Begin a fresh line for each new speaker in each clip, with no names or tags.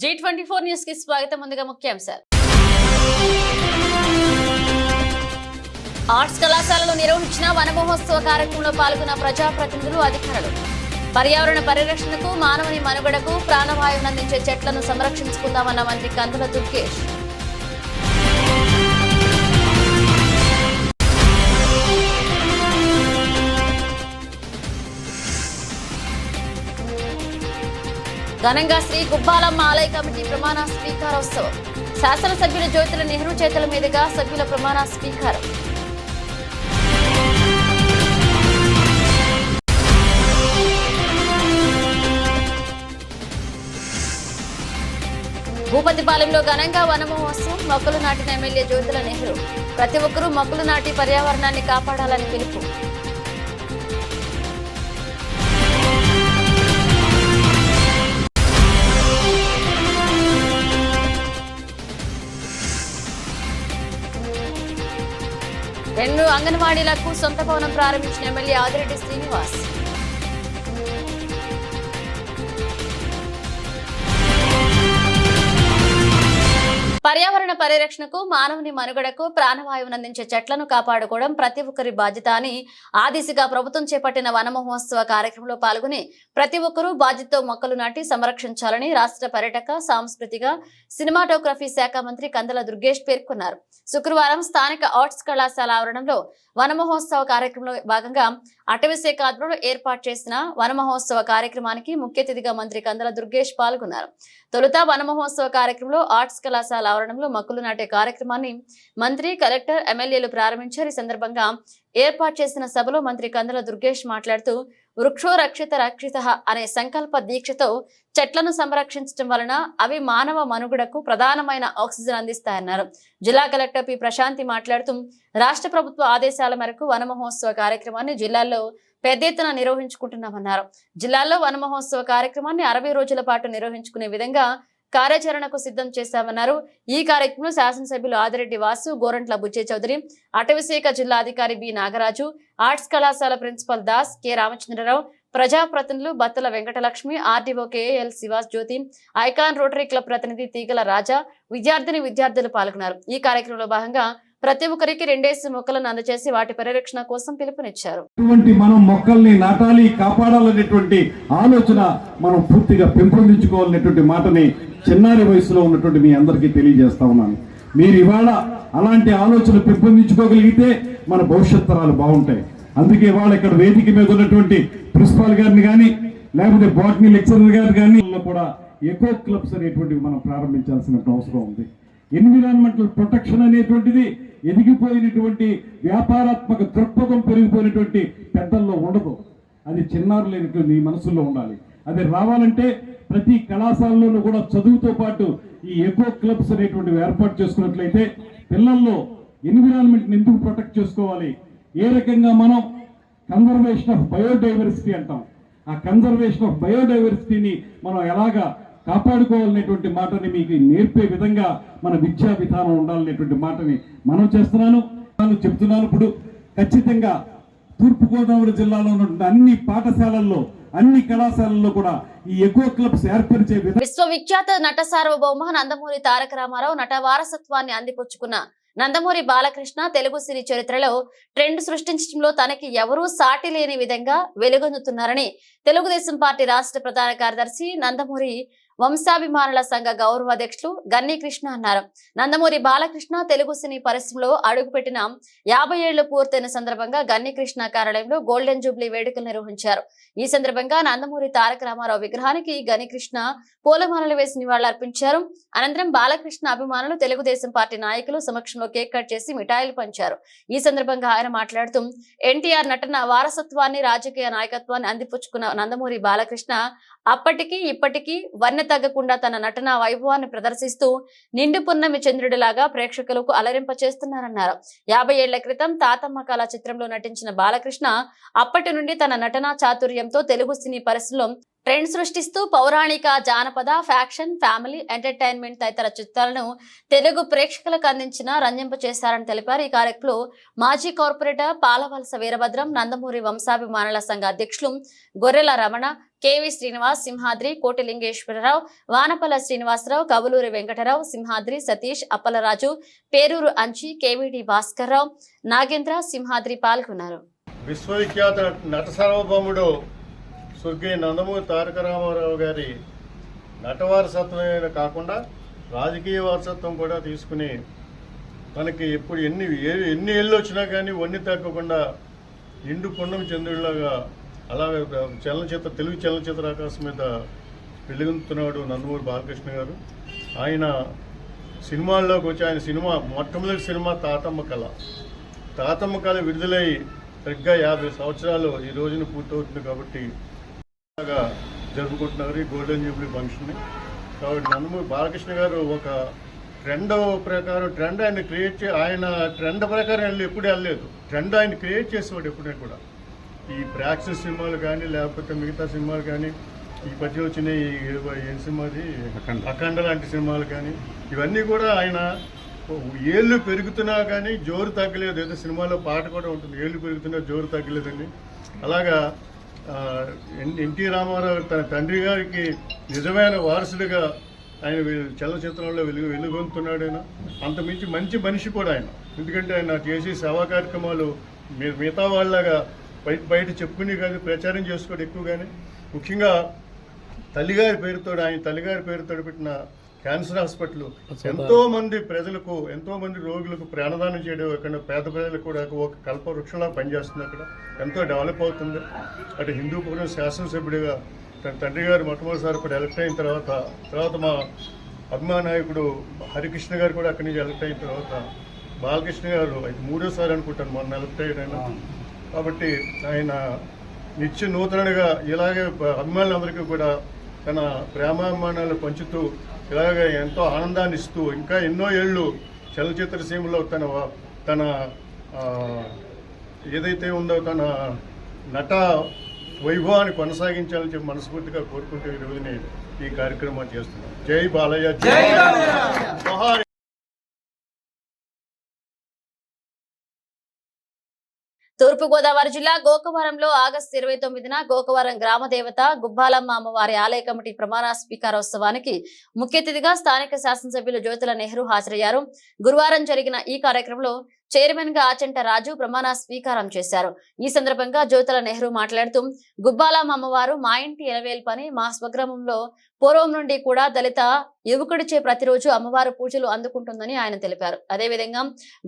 G24 news కి స్వాగతం. ముందుగా ముఖ్యాంశాలు. ఆర్ట్స్ కళాశాలలో నిర్వహించిన వన మహోత్సవ కార్యక్రమంలో పాల్గొన్న ప్రజాప్రతినిధులు, అధికారులు. పర్యావరణ పరిరక్షణకు, మానవుని మనుగడకు ప్రాణవాయువును అందించే చెట్లను సంరక్షించుకుందామన్న మంత్రి కందుల దుర్గేష్. ఘనంగా శ్రీ గుబ్బాలమ్మ ఆలయ కమిటీ ప్రమాణ స్వీకారోత్సవం. శాసనసభ్యుల జ్యోతుల నెహ్రూ చేతుల మీదుగా సభ్యుల ప్రమాణ స్వీకారం. భూపతిపాలెంలో ఘనంగా వన మహోత్సవం. మొక్కలు నాటిన ఎమ్మెల్యే జ్యోతుల నెహ్రూ. ప్రతి ఒక్కరూ మొక్కలు నాటి పర్యావరణాన్ని కాపాడాలని పిలుపు. రెండు అంగన్వాడీలకు సొంత భవనం ప్రారంభించిన ఎమ్మెల్యే ఆదిరెడ్డి శ్రీనివాస్. పర్యావరణ పరిరక్షణకు, మానవుని మనుగడకు ప్రాణవాయువును అందించే చెట్లను కాపాడుకోవడం ప్రతి ఒక్కరి బాధ్యత అని ఆ దిశగా ప్రభుత్వం చేపట్టిన వన మహోత్సవ కార్యక్రమంలో పాల్గొని ప్రతి ఒక్కరూ బాధ్యతతో మొక్కలు నాటి సంరక్షించాలని రాష్ట్ర పర్యాటక, సాంస్కృతిక, సినిమాటోగ్రఫీ శాఖ మంత్రి కందుల దుర్గేష్ పేర్కొన్నారు. శుక్రవారం స్థానిక ఆర్ట్స్ కళాశాల ఆవరణంలో వన మహోత్సవ కార్యక్రమంలో భాగంగా అటవీశాఖ ఆధ్వర్యంలో ఏర్పాటు చేసిన వన మహోత్సవ కార్యక్రమానికి ముఖ్య అతిథిగా మంత్రి కందుల దుర్గేష్ పాల్గొన్నారు. తొలుత వన మహోత్సవ కార్యక్రమంలో ఆర్ట్స్ కళాశాల ఆవరణంలో మొక్కలు నాటే కార్యక్రమాన్ని మంత్రి, కలెక్టర్, ఎమ్మెల్యేలు ప్రారంభించారు. ఈ సందర్భంగా ఏర్పాటు చేసిన సభలో మంత్రి కందుల దుర్గేష్ మాట్లాడుతూ వృక్షో రక్షిత రక్షిత అనే సంకల్ప దీక్షతో చెట్లను సంరక్షించడం వలన అవి మానవ మనుగడకు ప్రధానమైన ఆక్సిజన్ అందిస్తాయన్నారు. జిల్లా కలెక్టర్ పి ప్రశాంతి మాట్లాడుతూ రాష్ట్ర ప్రభుత్వ ఆదేశాల మేరకు వన మహోత్సవ కార్యక్రమాన్ని జిల్లాల్లో పెద్ద ఎత్తున నిర్వహించుకుంటున్నామన్నారు. జిల్లాలో వన మహోత్సవ కార్యక్రమాన్ని 60 రోజుల పాటు నిర్వహించుకునే విధంగా కార్యాచరణకు సిద్ధం చేశామన్నారు. ఈ కార్యక్రమంలో శాసనసభ్యులు ఆదిరెడ్డి వాసు, గోరంట్ల బుచ్చే చౌదరి, అటవీశాఖ జిల్లా అధికారి బి నాగరాజు, ఆర్ట్స్ కళాశాల ప్రిన్సిపల్ దాస్, కె రామచంద్రరావు, ప్రజాప్రతినిధులు Battala Venkatalakshmi, RDO KL Sivas Jyothi, icon rotary club ప్రతినిధి తీగల రాజా, విద్యార్థులు పాల్గొన్నారు. ఈ కార్యక్రమంలో భాగంగా ప్రతి ఒక్కరికి 2 మొక్కలను అందజేసి వాటి పరిరక్షణ కోసం పిలుపునిచ్చారు.
మనం మొక్కల్ని నాటాలి, కాపాడాలనేటువంటి ఆలోచన మనం పూర్తిగా పెంపొందించుకోవాలనేటువంటి మాటని చిన్నారి వయసులో ఉన్నటువంటి మీ అందరికీ తెలియజేస్తా ఉన్నాను. మీరు ఇవాళ అలాంటి ఆలోచన పెంపొందించుకోగలిగితే మన భవిష్యత్ తరాలు బాగుంటాయి. అందుకే ఇవాళ ఇక్కడ వేదిక మీద ఉన్నటువంటి ప్రిన్సిపాల్ గారిని కానీ, లేకపోతే బాటనీ లెక్చరర్ గారు కానీ కూడా ఎకో క్లబ్స్ అనేటువంటివి మనం ప్రారంభించాల్సిన అవసరం ఉంది. ఎన్విరాన్మెంటల్ ప్రొటెక్షన్ అనేటువంటిది ఎదిగిపోయినటువంటి వ్యాపారాత్మక దృక్పథం పెరిగిపోయినటువంటి పెద్దల్లో ఉండదు. అది చిన్నారులైనటువంటి మనసుల్లో ఉండాలి. అది రావాలంటే ప్రతి కళాశాలలోనూ కూడా చదువుతో పాటు ఈ ఎకో క్లబ్స్ అనేటువంటివి ఏర్పాటు చేసుకున్నట్లయితే పిల్లల్లో ఎన్విరాన్మెంట్ని ఎందుకు ప్రొటెక్ట్ చేసుకోవాలి, ఏ రకంగా మనం కన్జర్వేషన్ ఆఫ్ బయోడైవర్సిటీ అంటాం, ఆ కన్జర్వేషన్ ఆఫ్ బయోడైవర్సిటీని మనం ఎలాగా కాపాడుకోవాలనేటువంటి మాటని మీకు నేర్పే విధంగా మన విద్యా విధానం ఉండాలనేటువంటి మాటని మనం చెప్తున్నాను. ఇప్పుడు ఖచ్చితంగా తూర్పుగోదావరి జిల్లాలో ఉన్నటువంటి అన్ని పాఠశాలల్లో, అన్ని కళాశాలల్లో కూడా ఈ ఎకో క్లబ్స్ ఏర్పరిచే
విశ్వవిఖ్యాత నట సార్వభౌమ నందమూరి తారక రామారావు నట వారసత్వాన్ని అందిపుచ్చుకున్న నందమూరి బాలకృష్ణ తెలుగు సినీ చరిత్రలో ట్రెండ్ సృష్టించడంలో తనకి ఎవరూ సాటి లేని విధంగా వెలుగొందుతున్నారని తెలుగుదేశం పార్టీ రాష్ట్ర ప్రధాన కార్యదర్శి, నందమూరి వంశాభిమానుల సంఘ గౌరవ అధ్యక్షులు గన్ని కృష్ణ అన్నారు. నందమూరి బాలకృష్ణ తెలుగు సినీ పరిశ్రమలో అడుగుపెట్టిన 50 ఏళ్లు పూర్తయిన సందర్భంగా గన్ని కృష్ణ కార్యాలయంలో గోల్డెన్ జూబ్లీ వేడుకలు నిర్వహించారు. ఈ సందర్భంగా నందమూరి తారక రామారావు విగ్రహానికి గన్ని కృష్ణ పూలమాలలు వేసి నివాళులర్పించారు. అనంతరం బాలకృష్ణ అభిమానులు, తెలుగుదేశం పార్టీ నాయకులు సమక్షంలో కేక్ కట్ చేసి మిఠాయిలు పంచారు. ఈ సందర్భంగా ఆయన మాట్లాడుతూ ఎన్టీఆర్ నటన వారసత్వాన్ని, రాజకీయ నాయకత్వాన్ని అందిపుచ్చుకున్న నందమూరి బాలకృష్ణ అప్పటికి ఇప్పటికీ వన్నె తగ్గకుండా తన నటనా వైభవాన్ని ప్రదర్శిస్తూ నిండు పున్నమి చంద్రుడిలాగా ప్రేక్షకులకు అలరింప చేస్తున్నారన్నారు. 50 ఏళ్ల క్రితం తాతమ్మ కళ చిత్రంలో నటించిన బాలకృష్ణ అప్పటి నుండి తన నటనా చాతుర్యంతో తెలుగు సినీ పరిశ్రమలో ట్రెండ్ సృష్టిస్తూ పౌరాణిక, జానపద, ఫ్యాక్షన్, ఫ్యామిలీ, ఎంటర్టైన్మెంట్ తదితర చిత్రాలను తెలుగు ప్రేక్షకులకు అందించిన రంజింప చేశారని తెలిపారు. ఈ కార్యక్రమంలో మాజీ కార్పొరేటర్ పాలవలస వీరభద్రం, నందమూరి వంశాభిమానుల సంఘ అధ్యక్షులు గొర్రెల రమణ, కేవి శ్రీనివాస్, సింహాద్రి, కోటిలింగేశ్వరరావు, వానపల్ల శ్రీనివాసరావు, కబులూరి వెంకటరావు, సింహాద్రి సతీష్, అప్పలరాజు, పేరూరు అంచి, కేవీడి భాస్కర్రావు, నాగేంద్ర, సింహాద్రి పాల్గొన్నారు.
విశ్వవిఖ్యాత నట సార్వభౌముడు స్వర్గీయ నందమూరి తారక రామారావు గారి నట వారసత్వమే కాకుండా రాజకీయ వారసత్వం కూడా తీసుకుని తనకి ఎప్పుడు ఎన్ని ఏళ్ళు వచ్చినా కానీ వన్ని తగ్గకుండా ఇండు పుణ్యం చంద్రుడిలాగా అలాగే తెలుగు చలనచిత్ర ఆకాశం మీద వెలుగుతున్నాడు నందమూరి బాలకృష్ణ గారు. ఆయన సినిమాల్లోకి వచ్చి ఆయన మొట్టమొదటి సినిమా తాతమ్మ కళ విడుదలై సరిగ్గా 50 సంవత్సరాలు ఈ రోజున పూర్తవుతుంది కాబట్టి జరుపుకుంటున్నారు ఈ గోల్డెన్ జూబ్లీ ఫంక్షన్ని. కాబట్టి నందమూరి బాలకృష్ణ గారు ఒక ట్రెండ్ ఆయన క్రియేట్ ఆయన ట్రెండ్ ప్రకారం ఎప్పుడు వెళ్ళలేదు. ట్రెండ్ ఆయన క్రియేట్ చేసేవాడు ఎప్పుడైనా కూడా. ఈ యాక్షన్ సినిమాలు కానీ లేకపోతే మిగతా సినిమాలు కానీ, ఈ మధ్య వచ్చిన ఏం సినిమాది అఖండ లాంటి సినిమాలు కానీ, ఇవన్నీ కూడా ఆయన ఏళ్ళు పెరుగుతున్నా కానీ జోరు తగ్గలేదు. ఏదో సినిమాలో పాట కూడా ఉంటుంది, ఏళ్ళు పెరుగుతున్నా జోరు తగ్గలేదండి. అలాగా ఎన్టీ రామారావు తన తండ్రి గారికి నిజమైన వారసుడిగా ఆయన చలనచిత్రంలో వెలుగొందుతున్నాడు. ఆయన అంతమించి మంచి మనిషి కూడా ఆయన. ఎందుకంటే ఆయన చేసే సేవా కార్యక్రమాలు మిగతా వాళ్ళగా బయట చెప్పుకుని కానీ ప్రచారం చేసుకోవడం ఎక్కువగానే, ముఖ్యంగా తల్లిగారి పేరుతో పెట్టిన క్యాన్సర్ హాస్పిటల్ ఎంతోమంది ప్రజలకు, ఎంతోమంది రోగులకు ప్రాణదానం చేయడం, అక్కడ పేద ప్రజలకు కూడా ఒక కల్పవృక్షంలా పనిచేస్తుంది. అక్కడ ఎంతో డెవలప్ అవుతుంది. అటు హిందూపురం శాసనసభ్యుడిగా తన తండ్రి గారు మొట్టమొదటిసారి కూడా ఎలక్ట్ అయిన తర్వాత మా అభిమాన నాయకుడు హరికృష్ణ గారు కూడా అక్కడి నుంచి ఎలక్ట్ అయిన తర్వాత బాలకృష్ణ గారు 3వ సారి అనుకుంటాను మొన్న ఎలక్ట్ అయ్యారు. కాబట్టి ఆయన నిత్య నూతనగా ఇలాగే అభిమానులందరికీ కూడా తన ప్రేమాభిమానాలు పంచుతూ ఇలాగే ఎంతో ఆనందాన్ని ఇస్తూ ఇంకా ఎన్నో ఏళ్ళు చలనచిత్ర సీమలో తన ఏదైతే ఉందో తన నట వైభవాన్ని కొనసాగించాలని చెప్పి మనస్ఫూర్తిగా కోరుకుంటూ ఈ రోజుని ఈ కార్యక్రమాన్ని చేస్తున్నాం. జై బాలయ్య, జై బాలయ్య.
తూర్పుగోదావరి జిల్లా గోకవరంలో ఆగస్టు 29న గోకవరం గ్రామ దేవత గుబ్బాలమ్మ అమ్మవారి ఆలయ కమిటీ ప్రమాణ స్వీకారోత్సవానికి ముఖ్య అతిథిగా స్థానిక శాసనసభ్యులు జ్యోతుల నెహ్రూ హాజరయ్యారు. గురువారం జరిగిన ఈ కార్యక్రమంలో చైర్మన్ గా ఆచంట రాజు ప్రమాణ స్వీకారం చేశారు. ఈ సందర్భంగా జ్యోతుల నెహ్రూ మాట్లాడుతూ గుబ్బాలమ్మ అమ్మవారు మా ఇంటి ఎలవేల్పని, మా స్వగ్రామంలో పూర్వం నుండి కూడా దళిత యువకుడిచే ప్రతిరోజు అమ్మవారు పూజలు అందుకుంటుందని ఆయన తెలిపారు. అదేవిధంగా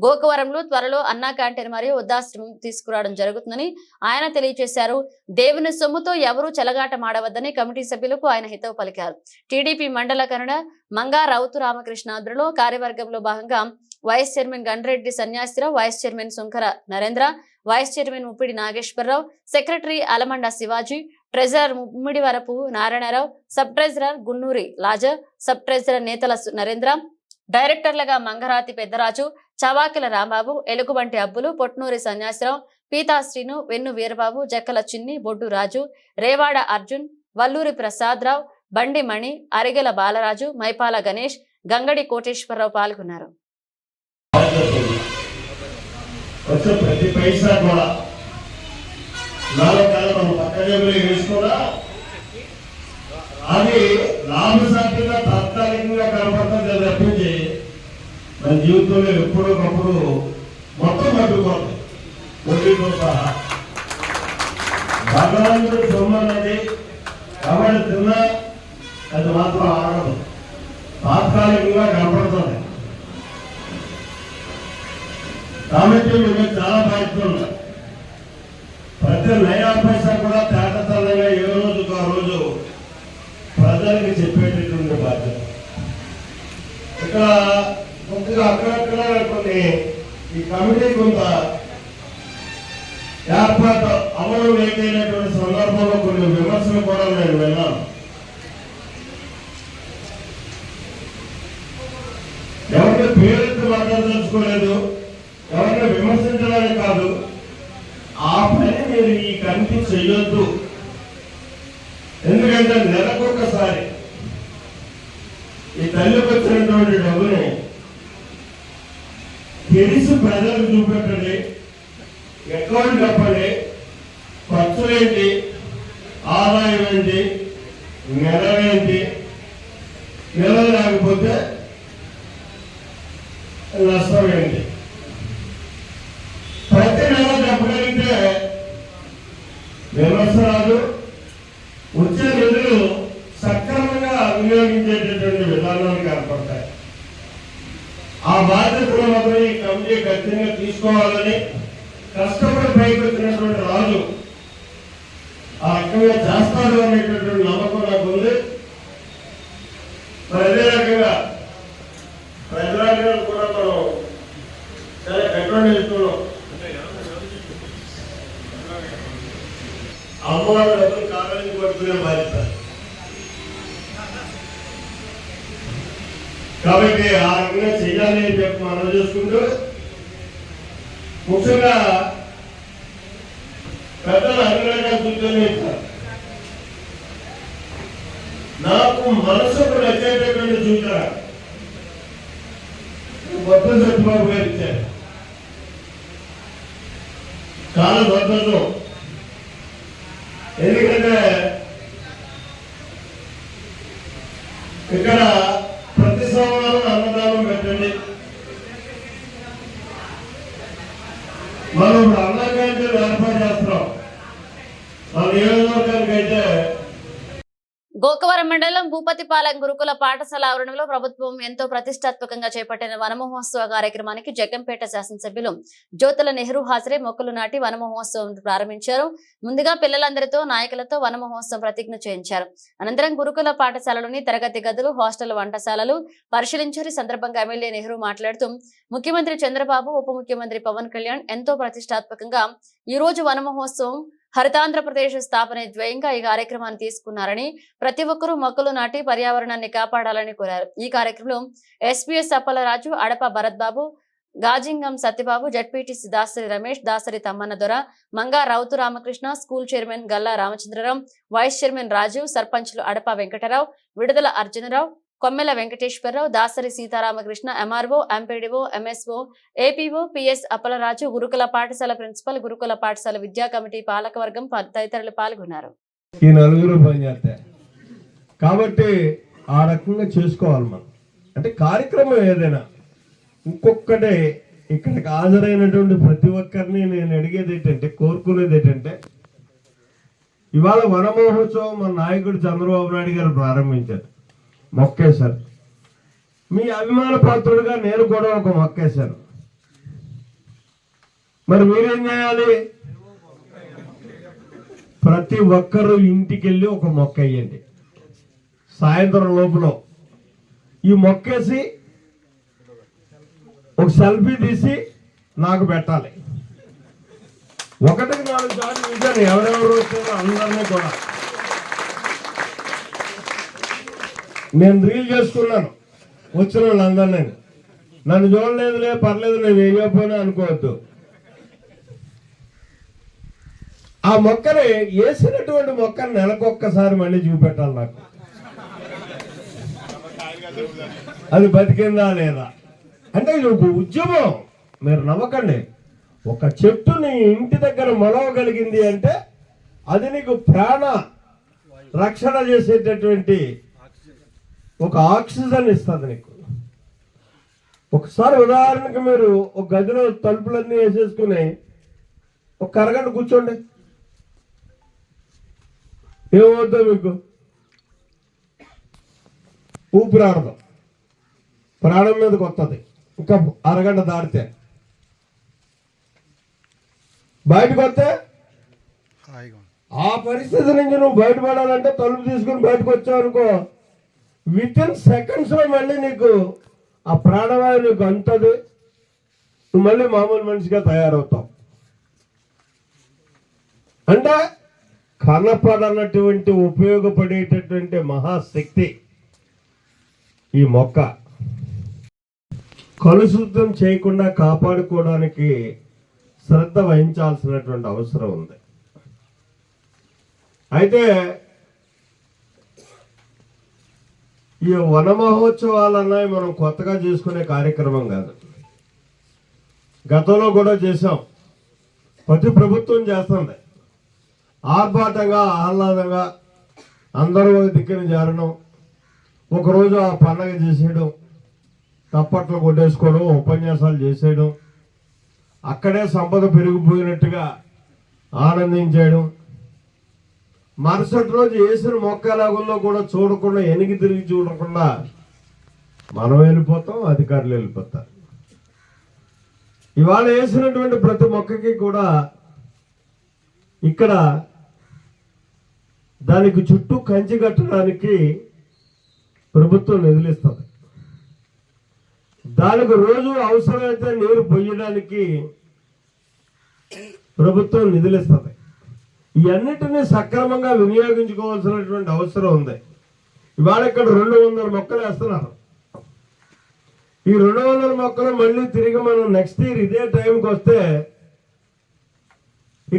గోకవరంలో త్వరలో అన్నా క్యాంటీన్ మరియు వృద్ధాశ్రమం తీసుకురావడం జరుగుతుందని ఆయన తెలియజేశారు. దేవుని సొమ్ముతో ఎవరూ చెలగాటమాడవద్దని కమిటీ సభ్యులకు ఆయన హితవు పలికారు. టీడీపీ మండల కన్వీనర్ మంగా రౌతు రామకృష్ణ ఆధ్వర్యంలో కార్యవర్గంలో భాగంగా vice chairman Gandreddi Sanyasirao, vice chairman Sunkara Narendra, vice chairman Muppidi Nageswararao, secretary Alamanda Shivaji, treasurer Mummidivarapu Narayanarao, sub treasurer Gunnuri Lazar, sub treasurer Netala Narendra, డైరెక్టర్లుగా మంగరాతి పెద్దరాజు, చవాకిల రాంబాబు, ఎలుగుబంటి అబ్బులు, పొట్నూరి సన్యాసిరావు, పీతా శ్రీను, వెన్ను వీరబాబు, జక్కల చిన్ని, బొడ్డు రాజు, రేవాడ అర్జున్, వల్లూరి ప్రసాద్ రావు, బండి మణి, అరిగెల బాలరాజు, మైపాల గణేష్, గంగడి కోటేశ్వరరావు పాల్గొన్నారు.
ప్రతి పైసా కూడా మనం పక్కనే వేసుకోరా, అది లాభసాటిగా తాత్కాలికంగా కనపడుతుంది తప్పించి మన జీవితంలో ఎప్పుడొకప్పుడు మొత్తం పట్టుకోండి. వడ్డీతో సహా భగవంతుడు సొమ్మన్నది ఎవరు తిన్నా అది మాత్రం ఆగదు, తాత్కాలికంగా కనపడుతుంది. కాబట్టి మేము చాలా బాధ్యతలు, ప్రతి నయా పైసా కూడా తేటతనంగా ఏ రోజుకు ఆ రోజు ప్రజలకు చెప్పేటటువంటి బాధ్యత. ఇక్కడ కొద్దిగా అక్కడక్కడ కొన్ని ఈ కమిటీ కొంత ఏర్పాటు అమలు లేకపోయినటువంటి సందర్భంలో కొన్ని విమర్శలు కూడా నేను విన్నాను. ఎవరిని పేరెత్తి మాట్లాడదలుచుకోలేదు, ఎవరిని విమర్శించడానికి కాదు. ఆ పని మీరు ఈ కమిటీ చేయొద్దు. ఎందుకంటే నెలకొకసారి ఈ తల్లికి వచ్చినటువంటి డబ్బుని తెలిసి ప్రజలకు చూపెట్టండి, అకౌంట్ చెప్పండి, ఖర్చులేంటి, ఆదాయం ఏంటి, నెలవేంటి, నెల లేకపోతే నష్టం ఏంటి, ప్రతి నెల చెప్పగలిగితే విమర్శనాలు వచ్చే నిధులు సక్రమంగా వినియోగించేటటువంటి విధానాలు ఏర్పడతాయి. ఆ బాధ్యతలు మాత్రం ఈ కమిటీ ఖచ్చితంగా తీసుకోవాలని కష్టపడి పైకి వచ్చినటువంటి రాజు ఆ రకంగా చేస్తాడు అనేటటువంటి నమ్మకం నాకు ఉంది. మరి అదే రకంగా ప్రజలు కూడా మనం చాలా కట్టుబడి చేస్తున్నాం. అమ్మవారి డబ్బులు కావాలని పట్టుకునే బాధ్యత. కాబట్టి ఆ రకంగా చేయాలి అని చెప్పి మనం చేసుకుంటూ ముఖ్యంగా పెద్దలు అన్ని రకాల సూచనలు ఇస్తారు. నాకు మనసుకు నచ్చేటటువంటి సూచన బొత్స సత్యబాబు గారు ఇచ్చారు. చాలా సంతోషం. ఎందుకంటే ఇక్కడ ప్రతి సోమవారం అన్నదానం పెట్టండి. మనం ఇప్పుడు అన్న క్యాంటీన్లు ఏర్పాటు చేస్తున్నాం. మన నియోజకవర్గానికి అయితే
గోకవరం మండలం భూపతిపాలెం గురుకుల పాఠశాల ఆవరణలో ప్రభుత్వం ఎంతో ప్రతిష్టాత్మకంగా చేపట్టిన వన మహోత్సవ కార్యక్రమానికి జగ్గంపేట శాసనసభ్యులు జ్యోతుల నెహ్రూ హాజరై మొక్కలు నాటి వన మహోత్సవం ప్రారంభించారు. ముందుగా పిల్లలందరితో నాయకులతో వన మహోత్సవం ప్రతిజ్ఞ చేయించారు. అనంతరం గురుకుల పాఠశాలలోని తరగతి గదులు, హాస్టల్, వంటశాలలు పరిశీలించారు. ఈ సందర్భంగా ఎమ్మెల్యే నెహ్రూ మాట్లాడుతూ ముఖ్యమంత్రి చంద్రబాబు, ఉప ముఖ్యమంత్రి పవన్ కళ్యాణ్ ఎంతో ప్రతిష్టాత్మకంగా ఈ రోజు వన మహోత్సవం హరితాంధ్రప్రదేశ్ స్థాపన ధ్యేయంగా ఈ కార్యక్రమాన్ని తీసుకున్నారని, ప్రతి ఒక్కరూ మొక్కలు నాటి పర్యావరణాన్ని కాపాడాలని కోరారు. ఈ కార్యక్రమంలో SPS Appalaraju, Adapa Bharat Babu, Gajingam Satyababu, ZPTC Dasari Ramesh, Dasari Tammanna Dora, Manga Routhu Ramakrishna, school chairman Galla Ramachandrarao, vice chairman Raju, సర్పంచ్లు Adapa Venkatarao, Vidudala Arjunarao, Kommela Venkateswararao, Dasari Seetharamakrishna, MRO, MPDO, MSO, APO, PS Appalaraju, గురుకుల పాఠశాల ప్రిన్సిపల్, గురుకుల పాఠశాల విద్యా కమిటీ పాలకవర్గం తదితరులు పాల్గొన్నారు.
ఈ నలుగురు పనిచేస్తాయి కాబట్టి ఆ రకంగా చేసుకోవాలి మనం. అంటే కార్యక్రమం ఏదైనా ఇంకొక్కటే ఇక్కడికి హాజరైనటువంటి ప్రతి ఒక్కరిని నేను అడిగేది ఏంటంటే, కోరుకునేది ఏంటంటే, ఇవాళ వన మహోత్సవం మన నాయకుడు చంద్రబాబు నాయుడు గారు ప్రారంభించారు. మొక్కేశారు. మీ అభిమాన పాత్రుడుగా నేను కూడా ఒక మొక్కేశాను. మరి మీరేం చేయాలి? ప్రతి ఒక్కరూ ఇంటికి వెళ్ళి ఒక మొక్క వేయండి. సాయంత్రం లోపల ఈ మొక్కేసి ఒక సెల్ఫీ తీసి నాకు పెట్టాలి. 1కి 4 సార్లు చూశాను ఎవరెవరు వచ్చారో అందరినీ కూడా. నేను రీల్ చేసుకున్నాను వచ్చిన వాళ్ళందరినీ. నన్ను చూడలేదులే, పర్లేదు, నేను వేయకపోయినా అనుకోవద్దు. ఆ మొక్కని వేసినటువంటి మొక్కని నెలకొక్కసారి మళ్ళీ చూపెట్టాలి నాకు. అది బతికిందా లేదా అంటే ఇది ఒక ఉద్యమం. మీరు నమ్మకండి, ఒక చెట్టు నీ ఇంటి దగ్గర మొలవగలిగింది అంటే అది నీకు ప్రాణ రక్షణ చేసేటటువంటి ఒక ఆక్సిజన్ ఇస్తుంది నీకు. ఒకసారి ఉదాహరణకు మీరు ఒక గదిలో తలుపులన్నీ వేసేసుకుని ఒక అరగంట కూర్చోండి, ఏమవుతుందో మీకు ఊపిరాడదు, ప్రాణం మీదకి వస్తుంది. ఇంకా అరగంట దాటితే బయటకు వస్తే ఆ పరిస్థితి నుంచి నువ్వు బయటపడాలంటే తలుపు తీసుకుని బయటకు వచ్చావు అనుకో, వితిన్ సెకండ్స్ లో మళ్ళీ నీకు ఆ ప్రాణవాయు నీకు అంతది, నువ్వు మళ్ళీ మామూలు మనిషిగా తయారవుతావు. అంటే కనపడనటువంటి ఉపయోగపడేటటువంటి మహాశక్తి ఈ మొక్క. కలుషితం చేయకుండా కాపాడుకోవడానికి శ్రద్ధ వహించాల్సినటువంటి అవసరం ఉంది. అయితే ఈ వన మహోత్సవాలు అన్నవి మనం కొత్తగా చేసుకునే కార్యక్రమం కాదు. గతంలో కూడా చేసాం, ప్రతి ప్రభుత్వం చేస్తుంది. ఆర్భాటంగా ఆహ్లాదంగా అందరూ ఒక దిక్కున చేరడం, ఒకరోజు ఆ పండగ చేసేయడం, తప్పట్లు కొట్టేసుకోవడం, ఉపన్యాసాలు చేసేయడం, అక్కడే సంపద పెరిగిపోయినట్టుగా ఆనందించేయడం, మరుసటి రోజు వేసిన మొక్కలాగుల్లో కూడా చూడకుండా వెనక్కి తిరిగి చూడకుండా మనం వెళ్ళిపోతాం, అధికారులు వెళ్ళిపోతారు. ఇవాళ వేసినటువంటి ప్రతి మొక్కకి కూడా ఇక్కడ దానికి చుట్టూ కంచి కట్టడానికి ప్రభుత్వం నిధులిస్తుంది. దానికి రోజు అవసరమైతే నీరు పొయ్యడానికి ప్రభుత్వం నిధులిస్తుంది. ఇవన్నిటినీ సక్రమంగా వినియోగించుకోవాల్సినటువంటి అవసరం ఉంది. ఇవాళ ఇక్కడ 200 మొక్కలు వేస్తున్నారు. ఈ 200 మొక్కలు మళ్ళీ తిరిగి మనం నెక్స్ట్ ఇయర్ ఇదే టైంకి వస్తే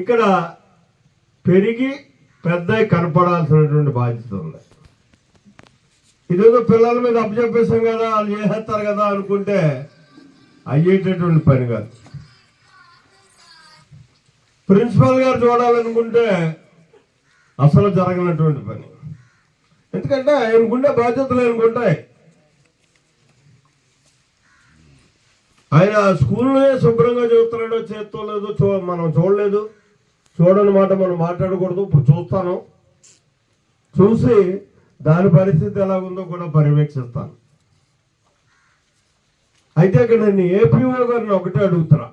ఇక్కడ పెరిగి పెద్ద కనపడాల్సినటువంటి బాధ్యత ఉంది. ఇదేదో పిల్లల మీద అప్పచెప్పేసాం కదా, వాళ్ళు చేసేస్తారు కదా అనుకుంటే అయ్యేటటువంటి పని కాదు. ప్రిన్సిపాల్ గారు చూడాలనుకుంటే అసలు జరగనటువంటి పని. ఎందుకంటే ఆయనకుండే బాధ్యతలు ఆయనకుంటాయి. ఆయన స్కూల్నే శుభ్రంగా చూస్తున్నాడో చేస్తలేదు మనం చూడలేదు. చూడని మాట మనం మాట్లాడకూడదు. ఇప్పుడు చూస్తాను, చూసి దాని పరిస్థితి ఎలాగుందో కూడా పర్యవేక్షిస్తాను. అయితే ఇక్కడ నేను ఏపీఓ గారిని ఒకటే అడుగుతున్నా.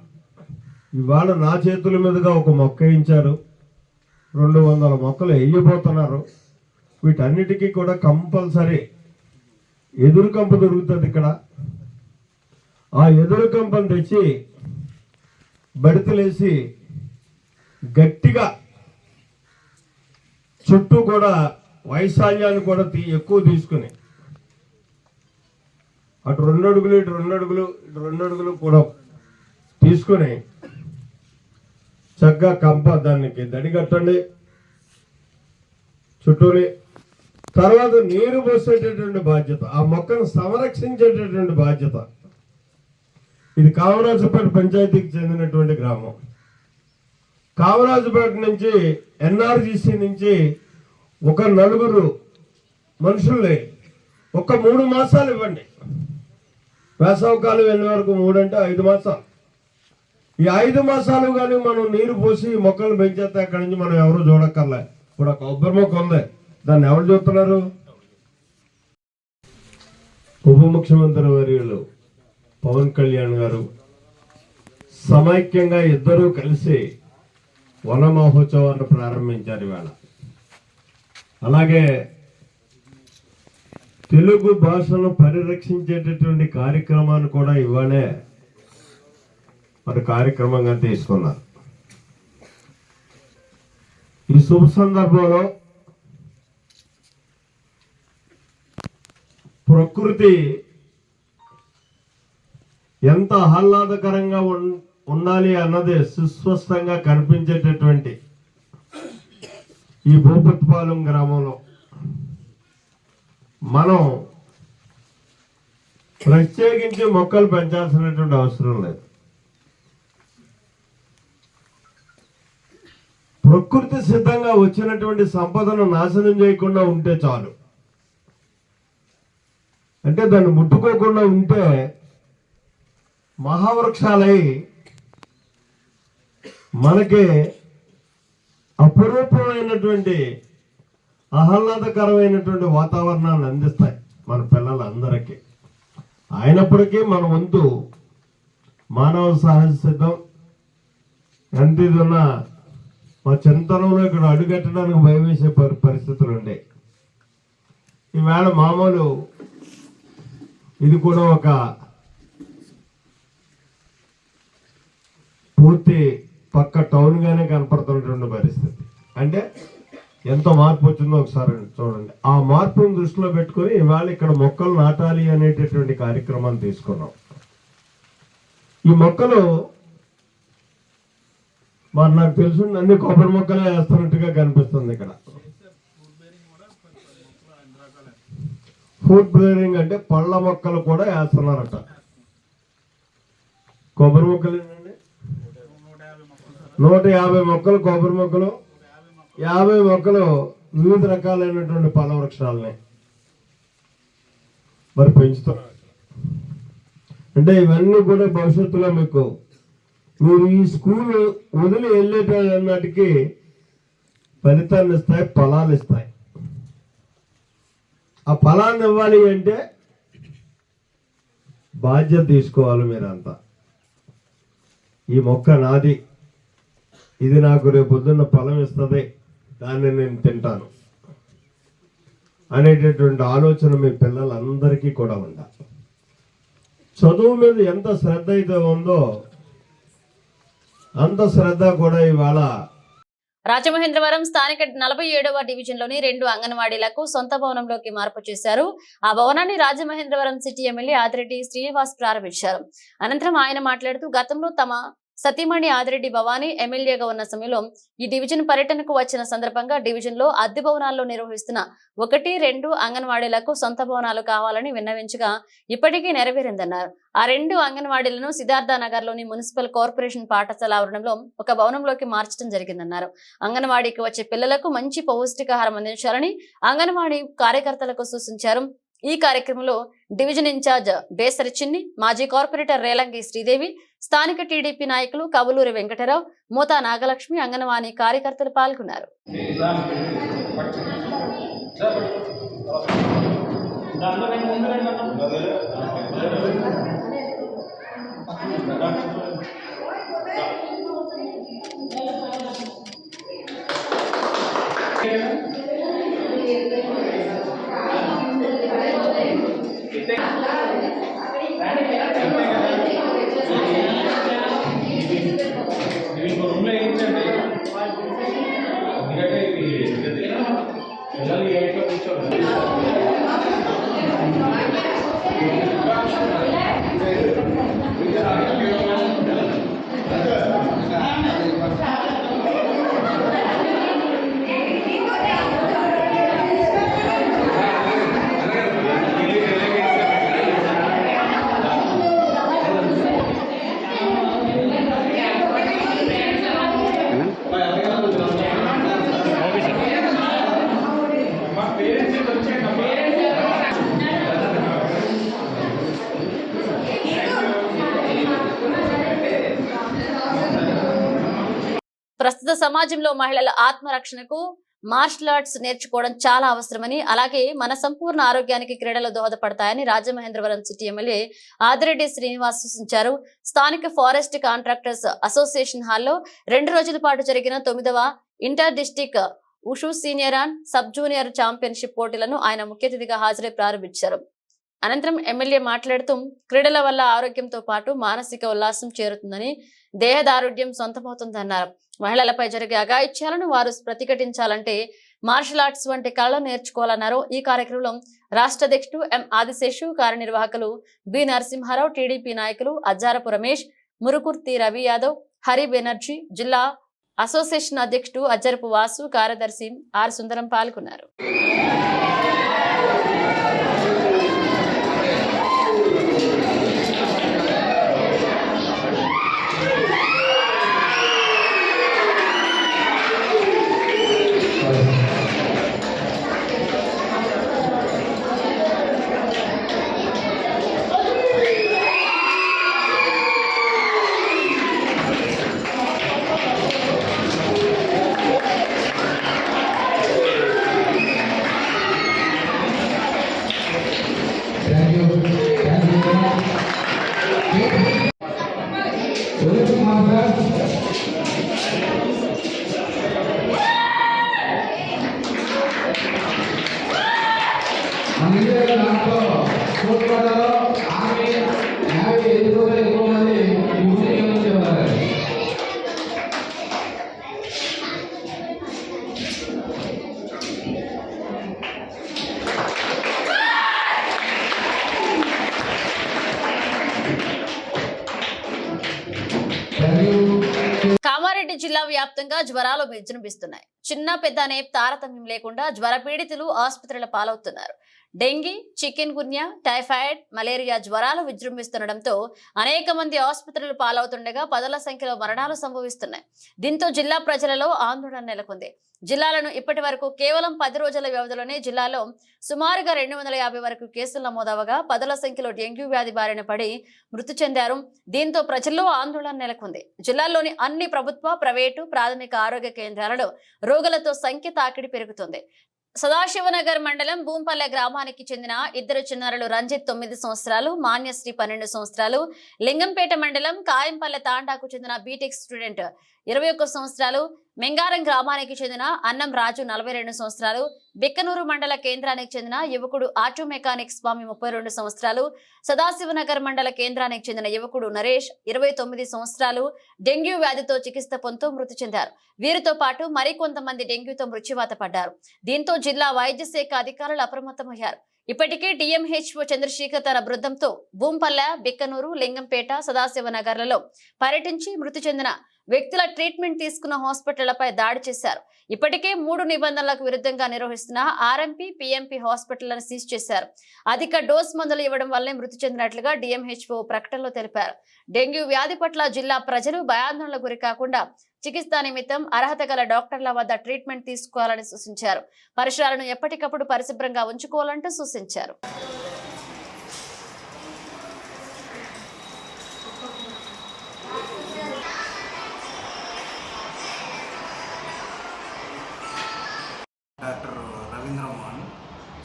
ఇవాళ నా చేతుల మీదుగా ఒక మొక్క వేయించారు, 200 మొక్కలు వేయబోతున్నారు. వీటన్నిటికీ కూడా కంపల్సరీ ఎదురు కంప దొరుకుతుంది ఇక్కడ. ఆ ఎదురు కంపను తెచ్చి బడితలేసి గట్టిగా చుట్టూ కూడా వైశాల్యాన్ని కూడా ఎక్కువ తీసుకుని అటు 2 అడుగులు ఇటు 2 అడుగులు ఇటు 2 అడుగులు కూడా తీసుకుని చక్కగా కంప దానికి దడిగట్టండి చుట్టూని. తర్వాత నీరు పోసేటటువంటి బాధ్యత, ఆ మొక్కను సంరక్షించేటటువంటి బాధ్యత. ఇది కామరాజుపేట పంచాయతీకి చెందినటువంటి గ్రామం. కామరాజుపేట నుంచి ఎన్ఆర్జీసీ నుంచి ఒక 4 మనుషుల్ని ఒక 3 మాసాలు ఇవ్వండి. వేసవకాలం వెళ్ళే వరకు 3 అంటే 5 మాసాలు. ఈ 5 మాసాలు కానీ మనం నీరు పోసి మొక్కలు పెంచేస్తే అక్కడి నుంచి మనం ఎవరు చూడక్కర్లే. ఇప్పుడు ఒక కొబ్బరి మొక్క ఉంది, దాన్ని ఎవరు చూస్తున్నారు? ఉప ముఖ్యమంత్రి వర్యులు పవన్ కళ్యాణ్ గారు సమైక్యంగా ఇద్దరూ కలిసి వన మహోత్సవాన్ని ప్రారంభించారు ఇవాళ. అలాగే తెలుగు భాషను పరిరక్షించేటటువంటి కార్యక్రమాన్ని కూడా ఇవాళే మరి కార్యక్రమంగా తీసుకున్నారు. ఈ శుభ సందర్భంలో ప్రకృతి ఎంత ఆహ్లాదకరంగా ఉండాలి అన్నది సుస్పష్టంగా కనిపించేటటువంటి ఈ భూపతిపాలెం గ్రామంలో మనం ప్రత్యేకించి మొక్కలు పెంచాల్సినటువంటి అవసరం లేదు. ప్రకృతి సిద్ధంగా వచ్చినటువంటి సంపదను నాశనం చేయకుండా ఉంటే చాలు. అంటే దాన్ని ముట్టుకోకుండా ఉంటే మహావృక్షాలై మనకి అపురూపమైనటువంటి ఆహ్లాదకరమైనటువంటి వాతావరణాన్ని అందిస్తాయి మన పిల్లలందరికీ. అయినప్పటికీ మన వంతు మానవ సహజ సిద్ధం ఎంత ఇది ఉన్నా మా చింతనంలో ఇక్కడ అడుగెట్టడానికి భయం వేసే పరిస్థితులు ఉండే. ఈవేళ మామూలు ఇది కూడా ఒక పూర్తి పక్క టౌన్ గానే కనపడుతున్నటువంటి పరిస్థితి. అంటే ఎంత మార్పు వచ్చిందో ఒకసారి చూడండి. ఆ మార్పును దృష్టిలో పెట్టుకొని ఇవాళ ఇక్కడ మొక్కలు నాటాలి అనేటటువంటి కార్యక్రమాన్ని తీసుకున్నాం. ఈ మొక్కలు మరి నాకు తెలుసు అన్ని కొబ్బరి మొక్కలే వేస్తున్నట్టుగా కనిపిస్తుంది. ఇక్కడ ఫుడ్ బ్రేరింగ్ అంటే పళ్ళ మొక్కలు కూడా వేస్తున్నారట. కొబ్బరి మొక్కలు ఏంటండి, 150 మొక్కలు కొబ్బరి మొక్కలు, 50 మొక్కలు వివిధ రకాలైనటువంటి పళ్ళ వృక్షాలని మరి పెంచుతున్నారు. అంటే ఇవన్నీ కూడా భవిష్యత్తులో మీకు మీరు ఈ స్కూల్ వదిలి వెళ్ళేటన్నిటికీ ఫలితాన్ని ఇస్తాయి, ఫలాలు ఇస్తాయి. ఆ ఫలాన్ని ఇవ్వాలి అంటే బాధ్యత తీసుకోవాలి మీరంతా. ఈ మొక్క నాది, ఇది నాకు రేపు పొద్దున్న ఫలం ఇస్తుంది, దాన్ని నేను తింటాను అనేటటువంటి ఆలోచన మీ పిల్లలందరికీ కూడా ఉండాలి. చదువు మీద ఎంత శ్రద్ధ అయితే ఉందో అంత శ్రద్ధ కూడా ఇవాళ
రాజమహేంద్రవరం స్థానిక 47వ డివిజన్లోని 2 అంగన్వాడీలకు సొంత భవనంలోకి మార్పు చేశారు. ఆ భవనాన్ని రాజమహేంద్రవరం సిటీ ఎమ్మెల్యే ఆదిరెడ్డి శ్రీనివాస్ ప్రారంభించారు. అనంతరం ఆయన మాట్లాడుతూ గతంలో తమ సతీమణి ఆదిరెడ్డి భవానీ ఎమ్మెల్యేగా ఉన్న సమయంలో ఈ డివిజన్ పర్యటనకు వచ్చిన సందర్భంగా డివిజన్ లో అద్దె భవనాల్లో నిర్వహిస్తున్న 1-2 అంగన్వాడీలకు సొంత భవనాలు కావాలని విన్నవించగా ఇప్పటికీ నెరవేరిందన్నారు. ఆ 2 అంగన్వాడీలను సిద్ధార్థ నగర్ లోని మున్సిపల్ కార్పొరేషన్ పాఠశాల ఆవరణంలో ఒక భవనంలోకి మార్చడం జరిగిందన్నారు. అంగన్వాడీకి వచ్చే పిల్లలకు మంచి పౌష్టికాహారం అందించాలని అంగన్వాడీ కార్యకర్తలకు సూచించారు. ఈ కార్యక్రమంలో డివిజన్ ఇన్ఛార్జ్ బేసరి చిన్ని, మాజీ కార్పొరేటర్ రేలంగి శ్రీదేవి, స్థానిక టీడీపీ నాయకులు కవులూరి వెంకటరావు, మోతా నాగలక్ష్మి, అంగన్వాడీ కార్యకర్తలు పాల్గొన్నారు. ప్రస్తుత సమాజంలో మహిళల ఆత్మరక్షణకు మార్షల్ ఆర్ట్స్ నేర్చుకోవడం చాలా అవసరమని, అలాగే మన సంపూర్ణ ఆరోగ్యానికి క్రీడలు దోహదపడతాయని రాజమహేంద్రవరం సిటీ ఎమ్మెల్యే ఆదిరెడ్డి శ్రీనివాస్ సూచించారు. స్థానిక ఫారెస్ట్ కాంట్రాక్టర్స్ అసోసియేషన్ హాల్లో 2 రోజుల పాటు జరిగిన 9వ inter district wushu senior and sub junior championship పోటీలను ఆయన ముఖ్య అతిథిగా హాజరై ప్రారంభించారు. అనంతరం ఎమ్మెల్యే మాట్లాడుతూ క్రీడల వల్ల ఆరోగ్యంతో పాటు మానసిక ఉల్లాసం చేరుతుందని, దేహదారుఢ్యం సొంతమవుతుందన్నారు. మహిళలపై జరిగే అఘాయిత్యాలను వారు ప్రతిఘటించాలంటే మార్షల్ ఆర్ట్స్ వంటి కళలు నేర్చుకోవాలన్నారు. ఈ కార్యక్రమంలో రాష్ట్ర అధ్యక్షుడు ఎం ఆదిశేషు, కార్యనిర్వాహకులు బి నరసింహారావు, టీడీపీ నాయకులు అజ్జారపు రమేష్, మురుకుర్తి రవి యాదవ్, హరి బెనర్జీ, జిల్లా అసోసియేషన్ అధ్యక్షుడు అజ్జరపు వాసు, కార్యదర్శి ఆర్ సుందరం పాల్గొన్నారు. కామారెడ్డి జిల్లా వ్యాప్తంగా జ్వరాలు విజృంభిస్తున్నాయి. చిన్న పెద్ద అనే తారతమ్యం లేకుండా జ్వర పీడితులు ఆసుపత్రుల పాలవుతున్నారు. డెంగీ, చికెన్ గున్యా, టైఫాయిడ్, మలేరియా జ్వరాలు విజృంభిస్తుండటంతో అనేక మంది ఆసుపత్రులు పాలవుతుండగా పదుల సంఖ్యలో మరణాలు సంభవిస్తున్నాయి. దీంతో జిల్లా ప్రజలలో ఆందోళన నెలకొంది. జిల్లాలను ఇప్పటి వరకు కేవలం 10 రోజుల వ్యవధిలోనే జిల్లాలో సుమారుగా 250 వరకు కేసులు నమోదవగా పదుల సంఖ్యలో డెంగ్యూ వ్యాధి బారిన పడి మృతి చెందారు. దీంతో ప్రజల్లో ఆందోళన నెలకొంది. జిల్లాలోని అన్ని ప్రభుత్వ, ప్రైవేటు, ప్రాథమిక ఆరోగ్య కేంద్రాలలో రోగులతో సంఖ్య తాకిడి పెరుగుతుంది. సదాశివనగర్ మండలం భూంపల్లె గ్రామానికి చెందిన ఇద్దరు చిన్నారులు రంజిత్ 9 సంవత్సరాలు, మాన్యశ్రీ 12 సంవత్సరాలు, లింగంపేట మండలం కాయంపల్లె తాండాకు చెందిన బీటెక్ స్టూడెంట్ 21 సంవత్సరాలు, మెంగారం గ్రామానికి చెందిన అన్నం రాజు 42 సంవత్సరాలు, బిక్కనూరు మండల కేంద్రానికి చెందిన యువకుడు ఆటో మెకానిక్ స్వామి 32 సంవత్సరాలు, సదాశివనగర్ మండల కేంద్రానికి చెందిన యువకుడు నరేష్ 29 సంవత్సరాలు డెంగ్యూ వ్యాధితో చికిత్స పొందుతూ మృతి చెందారు. వీరితో పాటు మరికొంతమంది డెంగ్యూతో మృత్యువాత పడ్డారు. దీంతో జిల్లా వైద్య శాఖ అధికారులు అప్రమత్తమయ్యారు. ఇప్పటికే డిఎంహెచ్ఓ చంద్రశేఖర్ తన బృందంతో భూంపల్లె, బిక్కనూరు, లింగంపేట, సదాశివనగర్లలో పర్యటించి మృతి చెందిన వ్యక్తుల ట్రీట్మెంట్ తీసుకున్న హాస్పిటళ్లపై దాడి చేశారు. ఇప్పటికే 3 నిబంధనలకు విరుద్ధంగా నిర్వహిస్తున్న ఆర్ఎంపీ, పిఎంపీ హాస్పిటళ్లను సీజ్ చేశారు. అధిక డోస్ మందులు ఇవ్వడం వల్లే మృతి చెందినట్లుగా డిఎంహెచ్ఓ ప్రకటనలో తెలిపారు. డెంగ్యూ వ్యాధి పట్ల జిల్లా ప్రజలు భయాందోళనకు గురి కాకుండా చికిత్స నిమిత్తం అర్హత గల డాక్టర్ల వద్ద ట్రీట్మెంట్ తీసుకోవాలని సూచించారు. పరిసరాలను ఎప్పటికప్పుడు పరిశుభ్రంగా ఉంచుకోవాలంటూ సూచించారు.
Doctor Ravindra Mohan,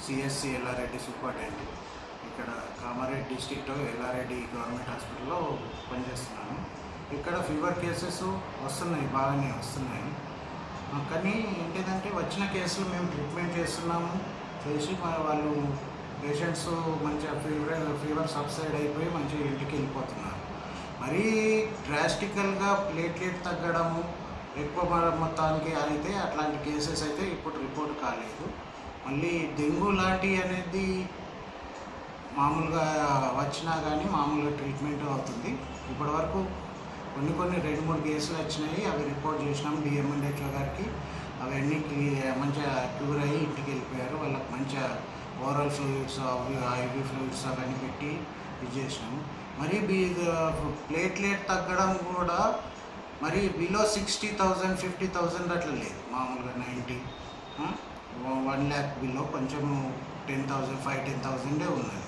CSC Yellareddy superintendent. ఇక్కడ కామారెడ్డి డిస్ట్రిక్ట్ ఎల్లారెడ్డి గవర్నమెంట్ హాస్పిటల్లో పనిచేస్తున్నాను. ఇక్కడ ఫీవర్ కేసెస్ వస్తున్నాయి, బాగానే వస్తున్నాయి. కానీ ఏంటిదంటే వచ్చిన కేసులు మేము ట్రీట్మెంట్ చేస్తున్నాము, చేసి వాళ్ళు పేషెంట్స్ మంచిగా ఫీవర్ సబ్సైడ్ అయిపోయి మంచిగా ఇంటికి వెళ్ళిపోతున్నారు. మరీ డ్రాస్టికల్గా ప్లేట్లెట్ తగ్గడము, ఎక్కువ మొత్తానికి అయితే అట్లాంటి కేసెస్ అయితే ఇప్పుడు రిపోర్ట్ కాలేదు. మళ్ళీ డెంగ్యూ లాంటివి అనేది మామూలుగా వచ్చినా కానీ మామూలుగా ట్రీట్మెంట్ అవుతుంది. ఇప్పటివరకు కొన్ని 2-3 కేసులు వచ్చినాయి, అవి రిపోర్ట్ చేసినాము డిఎంఎన్హెచ్ఓ గారికి. అవన్నీ మంచిగా క్యూర్ అయ్యి ఇంటికి వెళ్ళిపోయారు. వాళ్ళకి మంచిగా ఓరల్ ఫ్లూయిడ్స్, ఐవి ఫ్లూయిడ్స్ అవన్నీ పెట్టి ఇది చేసినాము. మరి ప్లేట్లెట్ తగ్గడం కూడా మరి బిలో 60,000, 50,000 అట్లా లేదు. మామూలుగా 90, 1 lakh బిలో కొంచెం 10,000, 5-10,000 ఉన్నది.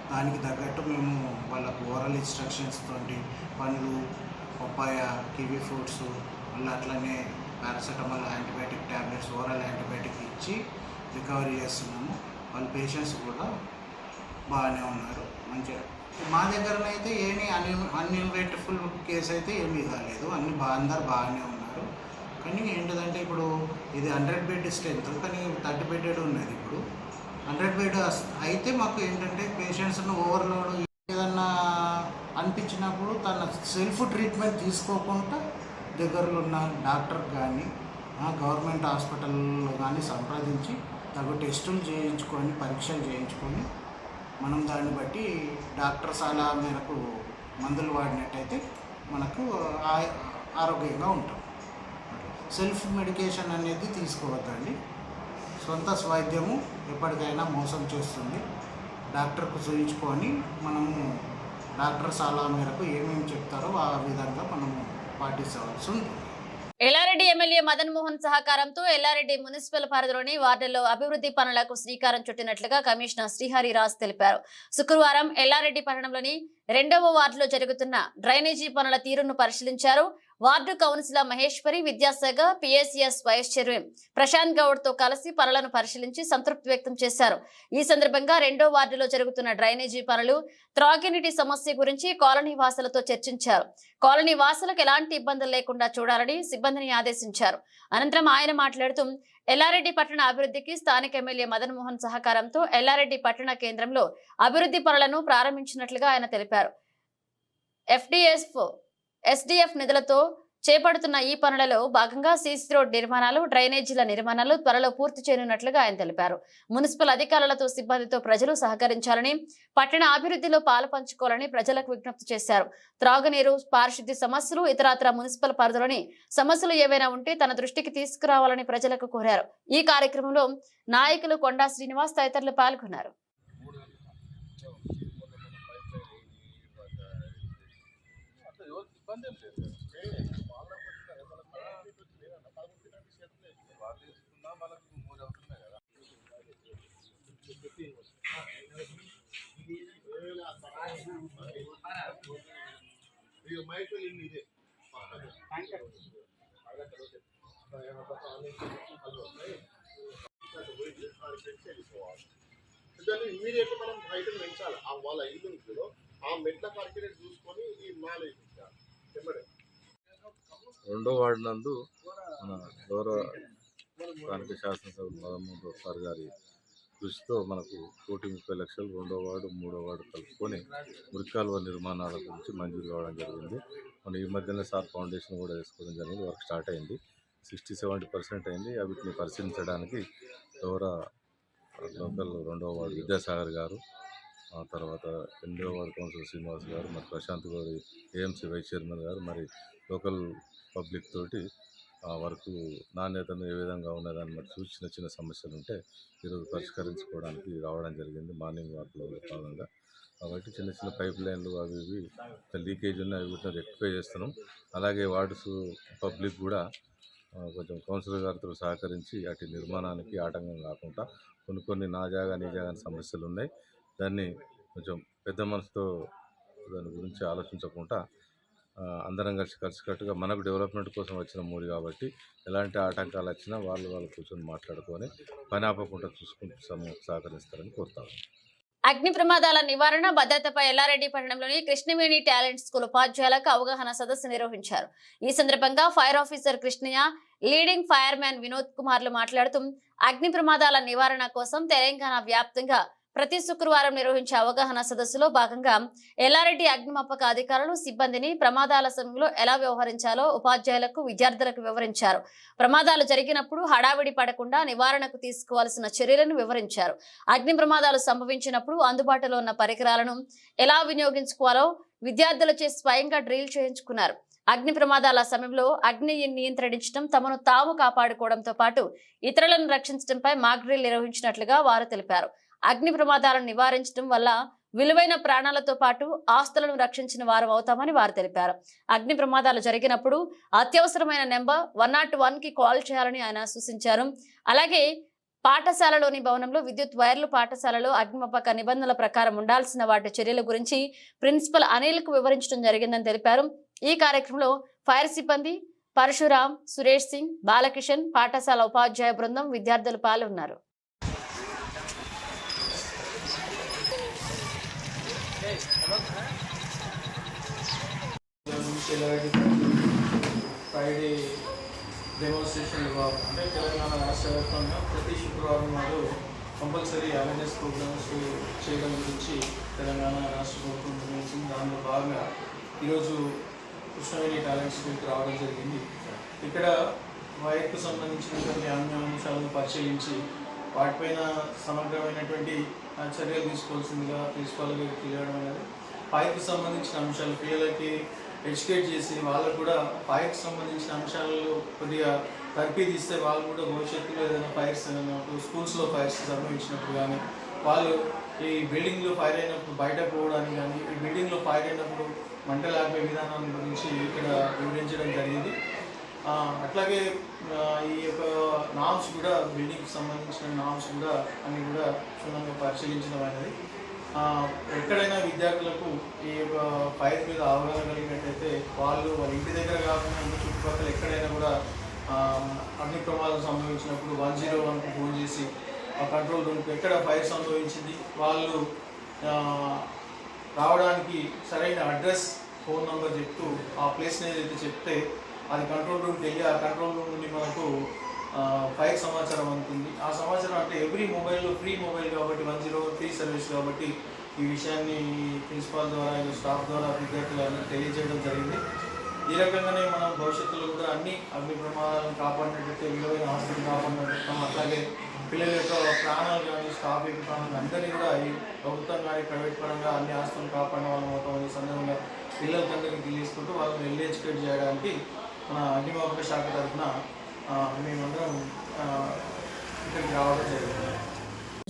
దానికి తగ్గట్టు మేము వాళ్ళకు ఓరల్ ఇన్స్ట్రక్షన్స్ తోటి పండ్లు, పప్పాయ, కివీ ఫ్రూట్స్, మళ్ళీ అట్లనే paracetamol, antibiotic tablets, oral antibiotic ఇచ్చి రికవరీ చేస్తున్నాము. వాళ్ళ పేషెంట్స్ కూడా బాగానే ఉన్నారు మంచిగా. మా దగ్గరనైతే ఏమీ అన్ఇన్వెంట్ఫుల్ కేసు అయితే ఏమీ కాలేదు, అందరు బాగానే ఉన్నారు. కానీ ఏంటిదంటే ఇప్పుడు ఇది 100 బెడ్ స్ట్రెంత్, కానీ 30 బెడెడ్ ఉన్నది. ఇప్పుడు 100 బెడ్ అయితే మాకు ఏంటంటే పేషెంట్స్ను ఓవర్లోడ్ ఏదన్నా అనిపించినప్పుడు తన సెల్ఫ్ ట్రీట్మెంట్ తీసుకోకుండా దగ్గరలో ఉన్న డాక్టర్ కానీ గవర్నమెంట్ హాస్పిటల్లో కానీ సంప్రదించి తగు టెస్టులు చేయించుకొని, పరీక్షలు చేయించుకొని మనం దాన్ని బట్టి డాక్టర్ సలహా మేరకు మందులు వాడినట్టయితే మనకు ఆరోగ్యంగా ఉంటాం. సెల్ఫ్ మెడికేషన్ అనేది తీసుకోవద్దండి. సొంత వైద్యము ఎప్పటికైనా మోసం చేస్తుంది. డాక్టర్కు చూయించుకొని మనము డాక్టర్ సలహా మేరకు ఏమేమి చెప్తారో ఆ విధంగా మనము పాటించవలసి ఉంటుంది.
ఎల్లారెడ్డి ఎమ్మెల్యే మదన్ మోహన్ సహకారంతో ఎల్లారెడ్డి మున్సిపల్ పరిధిలోని వార్డుల్లో అభివృద్ధి పనులకు శ్రీకారం చుట్టినట్లుగా కమిషనర్ శ్రీహరిరాజ్ తెలిపారు. శుక్రవారం ఎల్లారెడ్డి పట్టణంలోని 2వ వార్డులో జరుగుతున్న డ్రైనేజీ పనుల తీరును పరిశీలించారు. Ward councillor Maheshwari, Vidyasagar, PSCS vice chairman Prashant Goud తో కలిసి పనులను పరిశీలించి సంతృప్తి వ్యక్తం చేశారు. ఈ సందర్భంగా 2వ వార్డులో జరుగుతున్న డ్రైనేజీ పనులు, త్రాగునీటి సమస్య గురించి కాలనీ వాసులతో చర్చించారు. కాలనీ వాసులకు ఎలాంటి ఇబ్బందులు లేకుండా చూడాలని సిబ్బందిని ఆదేశించారు. అనంతరం ఆయన మాట్లాడుతూ ఎల్లారెడ్డి పట్టణ అభివృద్ధికి స్థానిక ఎమ్మెల్యే మదన్ మోహన్ సహకారంతో ఎల్లారెడ్డి పట్టణ కేంద్రంలో అభివృద్ధి పనులను ప్రారంభించినట్లుగా ఆయన తెలిపారు. ఎస్డిఎఫ్ నిధులతో చేపడుతున్న ఈ పనులలో భాగంగా సీసీ రోడ్ నిర్మాణాలు, డ్రైనేజీల నిర్మాణాలు త్వరలో పూర్తి చేయనున్నట్లుగా ఆయన తెలిపారు. మున్సిపల్ అధికారులతో సిబ్బందితో ప్రజలు సహకరించాలని, పట్టణ అభివృద్ధిలో పాలుపంచుకోవాలని ప్రజలకు విజ్ఞప్తి చేశారు. త్రాగునీరు, పారిశుద్ధ్య సమస్యలు, ఇతరత్ర మున్సిపల్ పరిధిలోని సమస్యలు ఏవైనా ఉంటే తన దృష్టికి తీసుకురావాలని ప్రజలకు కోరారు. ఈ కార్యక్రమంలో నాయకులు కొండా శ్రీనివాస్ తదితరులు పాల్గొన్నారు.
దాన్ని ఇమ్మీడియట్గా మనం బయట పెంచాలి. వాళ్ళ ఇల్లు ఉంటుందో ఆ మెట్ల కార్పొరేట్ చూసుకొని ఈ మాల వేయించాలి.
రెండో వార్డు నందు మన గౌరవ స్థానిక శాసనసభ్యులు మదన్మోహన్ సార్ గారి కృషితో మనకు 1,30 లక్షలు రెండో వార్డు, మూడో వార్డు కలుపుకొని మురికాలువ నిర్మాణాల గురించి మంజూరు కావడం జరిగింది. మనం ఈ మధ్యనే సార్ ఫౌండేషన్ కూడా వేసుకోవడం జరిగింది. వర్క్ స్టార్ట్ అయింది. 60-70% అయింది. వీటిని పరిశీలించడానికి గౌరవ లోకల్ రెండవ వార్డు విద్యాసాగర్ గారు, ఆ తర్వాత 8వ వార్డు కౌన్సిలర్ శ్రీనివాస్ గారు, మరి Prashant Gouri AMC vice chairman garu, మరి లోకల్ పబ్లిక్ తోటి ఆ వర్క్ నాణ్యతను ఏ విధంగా ఉన్నదాన్ని మరి చూసి చిన్న సమస్యలు ఉంటే ఈరోజు పరిష్కరించుకోవడానికి రావడం జరిగింది మార్నింగ్ వర్క్లో భాగంగా. కాబట్టి చిన్న పైప్ లైన్లు అవి ఇవి లీకేజ్ ఉన్నాయి, వీటిని రెక్టిఫై చేస్తున్నాం. అలాగే వార్డ్స్ పబ్లిక్ కూడా కొంచెం కౌన్సిలర్ గారితో సహకరించి అటు నిర్మాణానికి ఆటంకం కాకుండా కొన్ని నా జాగా నీ జాగా సమస్యలు ఉన్నాయి. దాన్ని కొంచెం పెద్ద మనసుతో దాని గురించి ఆలోచించకుండా అందరం కలిసికట్టుగా మనకు డెవలప్మెంట్ కోసం వచ్చిన మూడు కాబట్టి ఎలాంటి ఆటంకాలు వచ్చినా వాళ్ళు కూర్చొని మాట్లాడుకొని పని ఆపకుండా చూసుకుంటూ సహకరిస్తారని కోరుతాను.
అగ్ని ప్రమాదాల నివారణ భద్రతపై ఎల్లారెడ్డి పట్టణంలోని కృష్ణవేణి టాలెంట్ స్కూల్ ఉపాధ్యాయులకు అవగాహన సదస్సు నిర్వహించారు. ఈ సందర్భంగా fire officer Krishnaiah, leading fireman Vinod కుమార్లు మాట్లాడుతూ అగ్ని ప్రమాదాల నివారణ కోసం తెలంగాణ వ్యాప్తంగా ప్రతి శుక్రవారం నిర్వహించే అవగాహన సదస్సులో భాగంగా ఎల్లారెడ్డి అగ్నిమాపక అధికారులు సిబ్బందిని ప్రమాదాల సమయంలో ఎలా వ్యవహరించాలో ఉపాధ్యాయులకు, విద్యార్థులకు వివరించారు. ప్రమాదాలు జరిగినప్పుడు హడావిడి పడకుండా నివారణకు తీసుకోవాల్సిన చర్యలను వివరించారు. అగ్ని ప్రమాదాలు సంభవించినప్పుడు అందుబాటులో ఉన్న పరికరాలను ఎలా వినియోగించుకోవాలో విద్యార్థులచే స్వయంగా డ్రిల్ చేయించుకున్నారు. అగ్ని ప్రమాదాల సమయంలో అగ్నిని నియంత్రించడం, తమను తాము కాపాడుకోవడంతో పాటు ఇతరులను రక్షించడంపై మాక్ డ్రిల్ నిర్వహించినట్లుగా వారు తెలిపారు. అగ్ని ప్రమాదాలను నివారించడం వల్ల విలువైన ప్రాణాలతో పాటు ఆస్తులను రక్షించిన వారు అవుతామని వారు తెలిపారు. అగ్ని ప్రమాదాలు జరిగినప్పుడు అత్యవసరమైన నెంబర్ 101కి కాల్ చేయాలని ఆయన సూచించారు. అలాగే పాఠశాలలోని భవనంలో విద్యుత్ వైర్లు, పాఠశాలలో అగ్నిమాపక నిబంధనల ప్రకారం ఉండాల్సిన వాటి చర్యల గురించి ప్రిన్సిపల్ అనిల్కు వివరించడం జరిగిందని తెలిపారు. ఈ కార్యక్రమంలో ఫైర్ సిబ్బంది పరశురాం, సురేష్ సింగ్, బాలకిషన్, పాఠశాల ఉపాధ్యాయ బృందం, విద్యార్థులు పాల్గొన్నారు.
ఫ్రైడే డెమోన్స్ట్రేషన్ అంటే తెలంగాణ రాష్ట్ర వ్యాప్తంగా ప్రతి శుక్రవారం నాడు కంపల్సరీ అవేర్నెస్ ప్రోగ్రామ్స్ చేయడం గురించి తెలంగాణ రాష్ట్ర ప్రభుత్వం నిర్ణయించింది. దానిలో భాగంగా ఈరోజు కృష్ణవేణి టాలెంట్ స్కూల్కి రావడం జరిగింది. ఇక్కడ వైర్కు సంబంధించినటువంటి అంశాలను పరిశీలించి వాటిపైన సమగ్రమైనటువంటి చర్యలు తీసుకోవాల్సిందిగా ప్రిన్సిపాల్ గారికి తెలియడం అనేది, ఫైర్కి సంబంధించిన అంశాలు పిల్లలకి ఎడ్యుకేట్ చేసి వాళ్ళకు కూడా ఫైర్కి సంబంధించిన అంశాలలో కొద్దిగా తర్పీదిస్తే వాళ్ళు కూడా భవిష్యత్తులో ఏదైనా ఫైర్స్ అయినప్పుడు, స్కూల్స్లో ఫైర్స్ సంభవించినప్పుడు కానీ, వాళ్ళు ఈ బిల్డింగ్లో ఫైర్ అయినప్పుడు బయట పోవడానికి కానీ, ఈ బిల్డింగ్లో ఫైర్ అయినప్పుడు మంటలు ఆపే విధానం గురించి ఇక్కడ వివరించడం జరిగింది. అట్లాగే ఈ యొక్క నామ్స్ కూడా, బిల్డింగ్కి సంబంధించిన నామ్స్ కూడా అన్ని కూడా క్షుణ్ణంగా పరిశీలించడం అనేది, ఎక్కడైనా విద్యార్థులకు ఈ యొక్క ఫైర్ మీద అవగాహన కలిగినట్టయితే వాళ్ళ ఇంటి దగ్గర కాకుండా ఇంటి చుట్టుపక్కల ఎక్కడైనా కూడా అగ్ని ప్రమాదం సంభవించినప్పుడు 101కు ఫోన్ చేసి ఆ కంట్రోల్ రూమ్కి ఎక్కడ ఫైర్ సంభవించింది వాళ్ళు రావడానికి సరైన అడ్రస్, ఫోన్ నెంబర్ చెప్తూ ఆ ప్లేస్ని ఏదైతే చెప్తే అది కంట్రోల్ రూమ్కి వెళ్ళి ఆ కంట్రోల్ రూమ్ నుండి మనకు ఫైర్ సమాచారం అందుతుంది. ఆ సమాచారం అంటే ఎవ్రీ మొబైల్లో ఫ్రీ మొబైల్ కాబట్టి 101 ఫ్రీ సర్వీస్ కాబట్టి ఈ విషయాన్ని ప్రిన్సిపాల్ ద్వారా, స్టాఫ్ ద్వారా విద్యార్థులను తెలియజేయడం జరిగింది. ఈ రకంగానే మనం భవిష్యత్తులో కూడా అన్ని అగ్ని ప్రమాదాలను కాపాడినట్లయితే, విలువైన ఆస్తులను కాపాడినట్టు, అట్లాగే పిల్లల యొక్క ప్రాణాలు కానీ, స్టాఫ్ యొక్క ప్రాణాలు అందరినీ కూడా ఈ ప్రభుత్వం కానీ ప్రైవేట్ పరంగా అన్ని ఆస్తులను కాపాడిన వాళ్ళం అవుతాం. ఈ సందర్భంగా పిల్లలందరికీ తెలియజేసుకుంటూ వాళ్ళని వెల్ ఎడ్యుకేట్ చేయడానికి మన అగ్నిమాపక శాఖ తరఫున మేమందరం ఇక్కడికి రావడం జరుగుతుంది.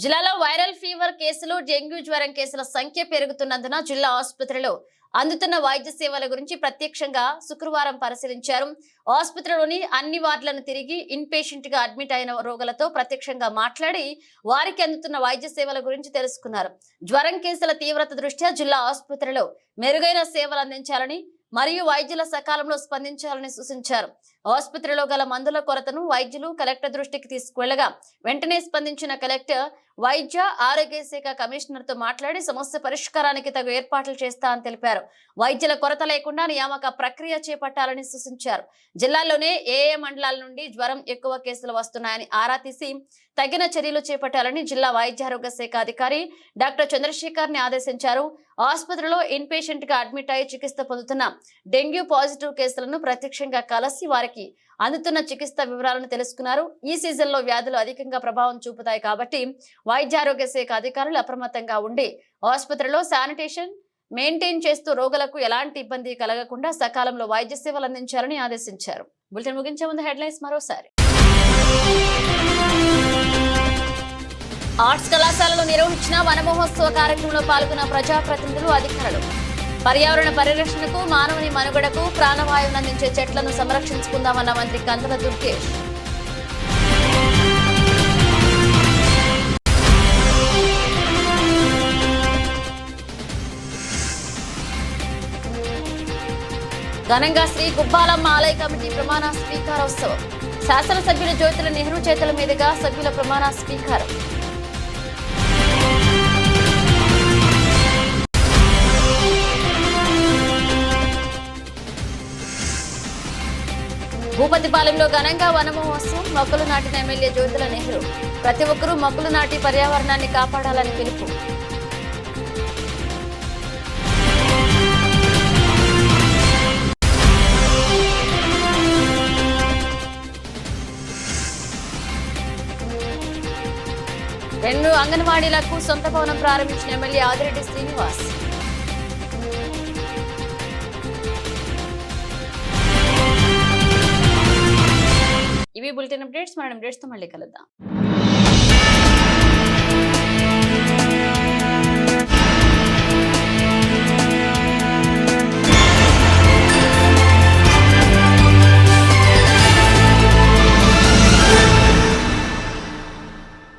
జిల్లాలో వైరల్ ఫీవర్ కేసులు, డెంగ్యూ జ్వరం కేసుల సంఖ్య పెరుగుతున్నందున జిల్లా ఆసుపత్రిలో అందుతున్న వైద్య సేవల గురించి ప్రత్యక్షంగా శుక్రవారం పరిశీలించారు. ఆసుపత్రిలోని అన్ని వార్డులను తిరిగి ఇన్ పేషెంట్ గా అడ్మిట్ అయిన రోగులతో ప్రత్యక్షంగా మాట్లాడి వారికి అందుతున్న వైద్య సేవల గురించి తెలుసుకున్నారు. జ్వరం కేసుల తీవ్రత దృష్ట్యా జిల్లా ఆసుపత్రిలో మెరుగైన సేవలు అందించాలని మరియు వైద్యుల సకాలంలో స్పందించాలని సూచించారు. ఆసుపత్రిలో గల మందుల కొరతను వైద్యులు కలెక్టర్ దృష్టికి తీసుకువెళ్లగా వెంటనే స్పందించిన కలెక్టర్ వైద్య ఆరోగ్య శాఖ కమిషనర్ తో మాట్లాడి సమస్య పరిష్కారానికి తగు ఏర్పాట్లు చేస్తా అని తెలిపారు. వైద్యుల కొరత లేకుండా నియామక ప్రక్రియ చేపట్టాలని సూచించారు. జిల్లాలోనే ఏ మండలాల నుండి జ్వరం ఎక్కువ కేసులు వస్తున్నాయని ఆరా తీసి తగిన చర్యలు చేపట్టాలని జిల్లా వైద్య ఆరోగ్య శాఖ అధికారి డాక్టర్ చంద్రశేఖర్ ని ఆదేశించారు. ఆసుపత్రిలో ఇన్ పేషెంట్ గా అడ్మిట్ అయ్యి చికిత్స పొందుతున్న డెంగ్యూ పాజిటివ్ కేసులను ప్రత్యక్షంగా కలిసి వారికి అందుతున్న చికిత్స వివరాలను తెలుసుకున్నారు. ఈ సీజన్ లో వ్యాధులు అధికంగా ప్రభావం చూపుతాయి కాబట్టి వైద్య ఆరోగ్య శాఖ అధికారులు అప్రమత్తంగా ఉండి ఆసుపత్రిలో శానిటేషన్ మెయింటైన్ చేస్తూ రోగులకు ఎలాంటి ఇబ్బంది కలగకుండా సకాలంలో వైద్య సేవలు అందించాలని ఆదేశించారు. బులెటిన్ ముగించే ముందు హెడ్లైన్స్ మరోసారి. ఆర్ట్స్ కళాశాలలో నిర్వహించిన వన మహోత్సవ కార్యక్రమంలో పాల్గొన్న ప్రజాప్రతినిధులు, అధికారులు. పర్యావరణ పరిరక్షణకు, మానవుని మనుగడకు ప్రాణవాయువును అందించే చెట్లను సంరక్షించుకుందామన్న మంత్రి కందుల దుర్గేష్. ఘనంగా శ్రీ గుబ్బాలమ్మ ఆలయ కమిటీ ప్రమాణ స్వీకారోత్సవం. శాసనసభ్యులు జ్యోతుల నెహ్రూ చేతుల మీదుగా సభ్యుల ప్రమాణ స్వీకారం. భూపతిపాలెంలో ఘనంగా వన మహోత్సవం. మొక్కలు నాటిన ఎమ్మెల్యే జ్యోతుల నెహ్రూ. ప్రతి ఒక్కరూ మొక్కలు నాటి పర్యావరణాన్ని కాపాడాలని పిలుపు. రెండు అంగన్వాడీలకు సొంత భవనం ప్రారంభించిన ఎమ్మెల్యే ఆదిరెడ్డి శ్రీనివాస్. ఇవి బులెటిన్ అప్డేట్స్. మనం అప్డేట్స్ తో మళ్ళీ కలుద్దాం.